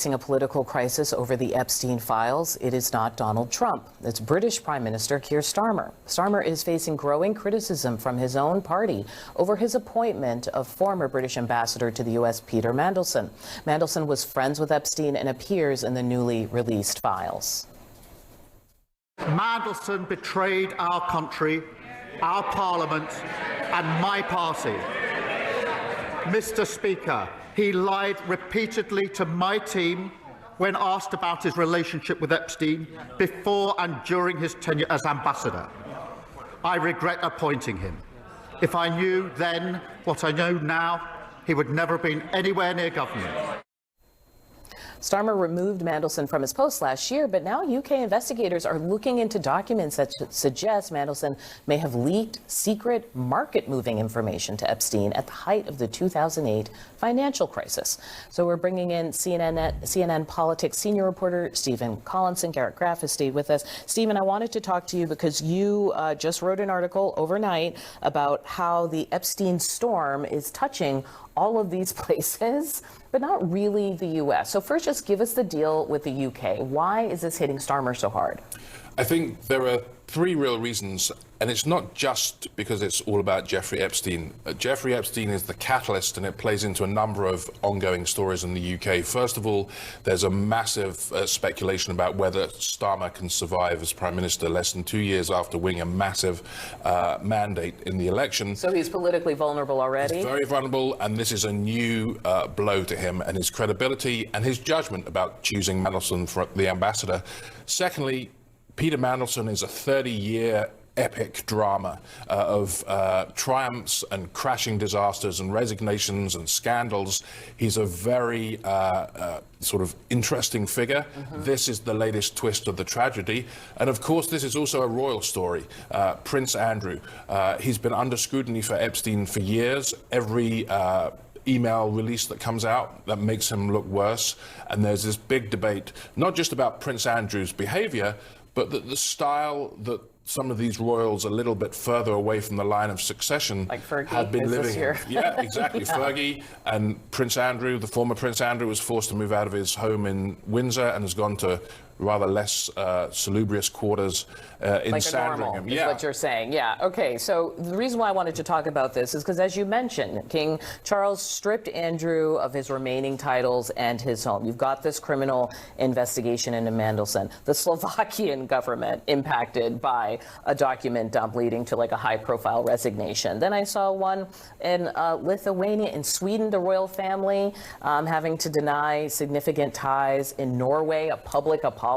A political crisis over the Epstein files. It is not Donald Trump. It's British Prime Minister Keir Starmer. Starmer is facing growing criticism from his own party over his appointment of former British ambassador to the U.S. Peter Mandelson. Mandelson was friends with Epstein and appears in the newly released files. Mandelson betrayed our country, our parliament, and my party. Mr. Speaker, he lied repeatedly to my team when asked about his relationship with Epstein before and during his tenure as ambassador. I regret appointing him. If I knew then what I know now, he would never have been anywhere near government. Starmer removed Mandelson from his post last year, but now UK investigators are looking into documents that suggest Mandelson may have leaked secret market-moving information to Epstein at the height of the 2008 financial crisis. So we're bringing in CNN politics senior reporter Stephen Collinson. Garrett Graff has stayed with us. Stephen, I wanted to talk to you because you just wrote an article overnight about how the Epstein storm is touching all of these places, but not really the U.S. So first, just give us the deal with the U.K. Why is this hitting Starmer so hard? I think there are three real reasons, and it's not just because it's all about Jeffrey Epstein. Jeffrey Epstein is the catalyst, and it plays into a number of ongoing stories in the UK. First of all, there's a massive speculation about whether Starmer can survive as Prime Minister less than 2 years after winning a massive mandate in the election. So he's politically vulnerable already? He's very vulnerable, and this is a new blow to him and his credibility and his judgment about choosing Mandelson for the ambassador. Secondly, Peter Mandelson is a 30-year epic drama of triumphs and crashing disasters and resignations and scandals. He's a very sort of interesting figure. This is the latest twist of the tragedy. And of course, this is also a royal story. Prince Andrew, he's been under scrutiny for Epstein for years. Every email release that comes out that makes him look worse. And there's this big debate, not just about Prince Andrew's behavior, but the style that some of these royals a little bit further away from the line of succession like Fergie had been living here. Yeah, exactly. Yeah. Fergie and Prince Andrew, the former Prince Andrew, was forced to move out of his home in Windsor and has gone to rather less salubrious quarters in like Sandringham. Is what you're saying. Yeah. Okay. So the reason why I wanted to talk about this is because, as you mentioned, King Charles stripped Andrew of his remaining titles and his home. You've got this criminal investigation into Mandelson. The Slovakian government impacted by a document dump leading to like a high-profile resignation. Then I saw one in Lithuania, in Sweden, the royal family having to deny significant ties. In Norway, a public apology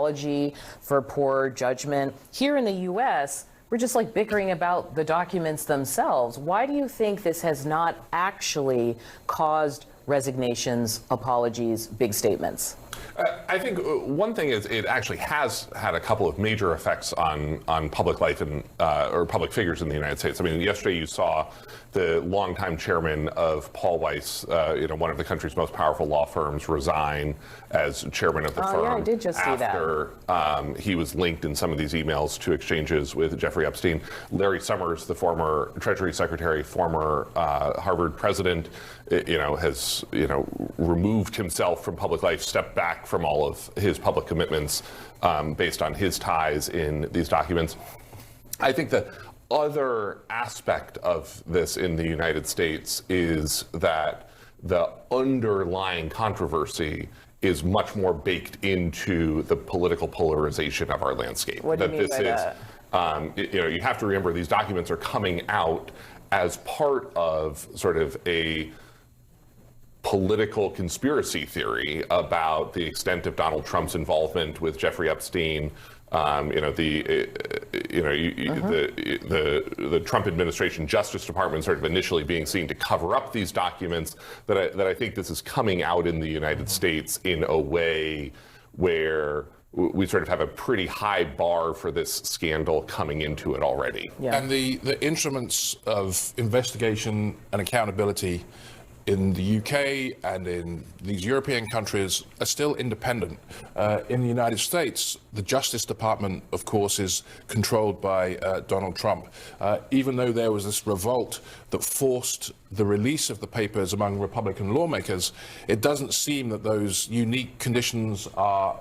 for poor judgment. Here in the U.S., we're just like bickering about the documents themselves. Why do you think this has not actually caused resignations, apologies, big statements? I think one thing is it actually has had a couple of major effects on public life and or public figures in the United States. I mean, yesterday you saw the longtime chairman of Paul Weiss, one of the country's most powerful law firms, resign as chairman of the firm. Yeah, I did just see that. After he was linked in some of these emails to exchanges with Jeffrey Epstein. Larry Summers, the former Treasury Secretary, former Harvard president, has removed himself from public life, stepped back from all of his public commitments based on his ties in these documents. I think the other aspect of this in the United States is that the underlying controversy is much more baked into the political polarization of our landscape. What do you mean by that? You have to remember these documents are coming out as part of sort of a political conspiracy theory about the extent of Donald Trump's involvement with Jeffrey Epstein. The Trump administration Justice Department sort of initially being seen to cover up these documents. That I think this is coming out in the United States in a way where we sort of have a pretty high bar for this scandal coming into it already. Yeah. And the instruments of investigation and accountability in the UK and in these European countries are still independent. In the United States, the Justice Department, of course, is controlled by Donald Trump. Even though there was this revolt that forced the release of the papers among Republican lawmakers, it doesn't seem that those unique conditions are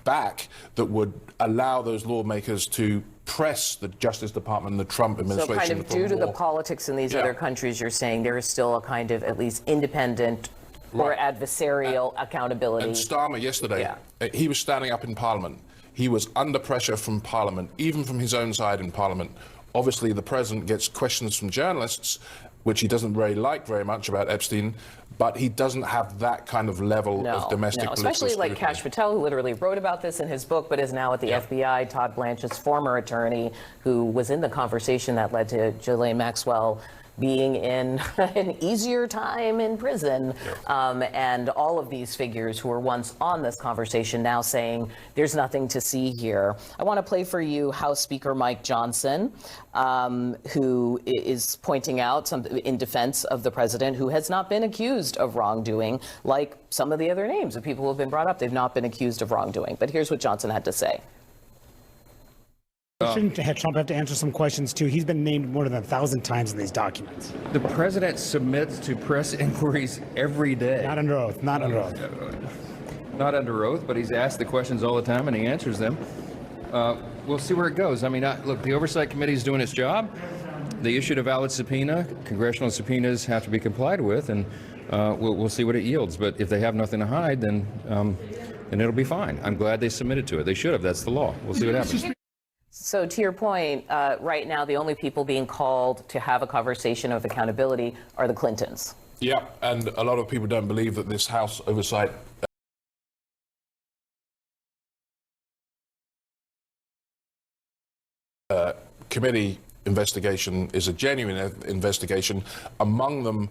back that would allow those lawmakers to press the Justice Department and the Trump So administration. kind of due to the politics in these other countries, you're saying there is still a kind of at least independent or adversarial accountability. And Starmer yesterday, he was standing up in Parliament. He was under pressure from Parliament, even from his own side in Parliament. Obviously, the president gets questions from journalists, which he doesn't really like very much about Epstein, but he doesn't have that kind of level of domestic political especially like scrutiny. Kash Patel, who literally wrote about this in his book, but is now at the FBI, Todd Blanchett's former attorney, who was in the conversation that led to Ghislaine Maxwell being in an easier time in prison. And all of these figures who were once on this conversation now saying there's nothing to see here. I want to play for you House Speaker Mike Johnson, who is pointing out in defense of the president, who has not been accused of wrongdoing, like some of the other names of people who have been brought up. They've not been accused of wrongdoing. But here's what Johnson had to say. Shouldn't Trump have to answer some questions, too? He's been named more than 1,000 times in these documents. The president submits to press inquiries every day. Not under oath. Not under oath. Not under oath, but he's asked the questions all the time and he answers them. We'll see where it goes. I mean, look, the Oversight Committee is doing its job. They issued a valid subpoena. Congressional subpoenas have to be complied with, and we'll see what it yields. But if they have nothing to hide, then it'll be fine. I'm glad they submitted to it. They should have. That's the law. We'll see what happens. So to your point, right now, the only people being called to have a conversation of accountability are the Clintons. Yeah, and a lot of people don't believe that this House Oversight Committee investigation is a genuine investigation. Among them,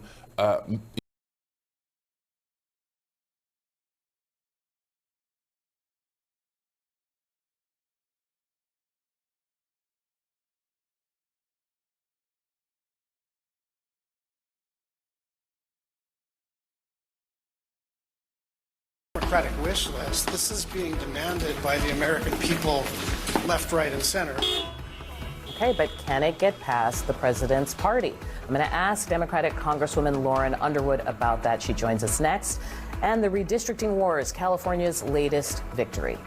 Democratic wish list. This is being demanded by the American people, left, right, and center. Okay, but can it get past the president's party? I'm going to ask Democratic Congresswoman Lauren Underwood about that. She joins us next. And the redistricting wars, California's latest victory.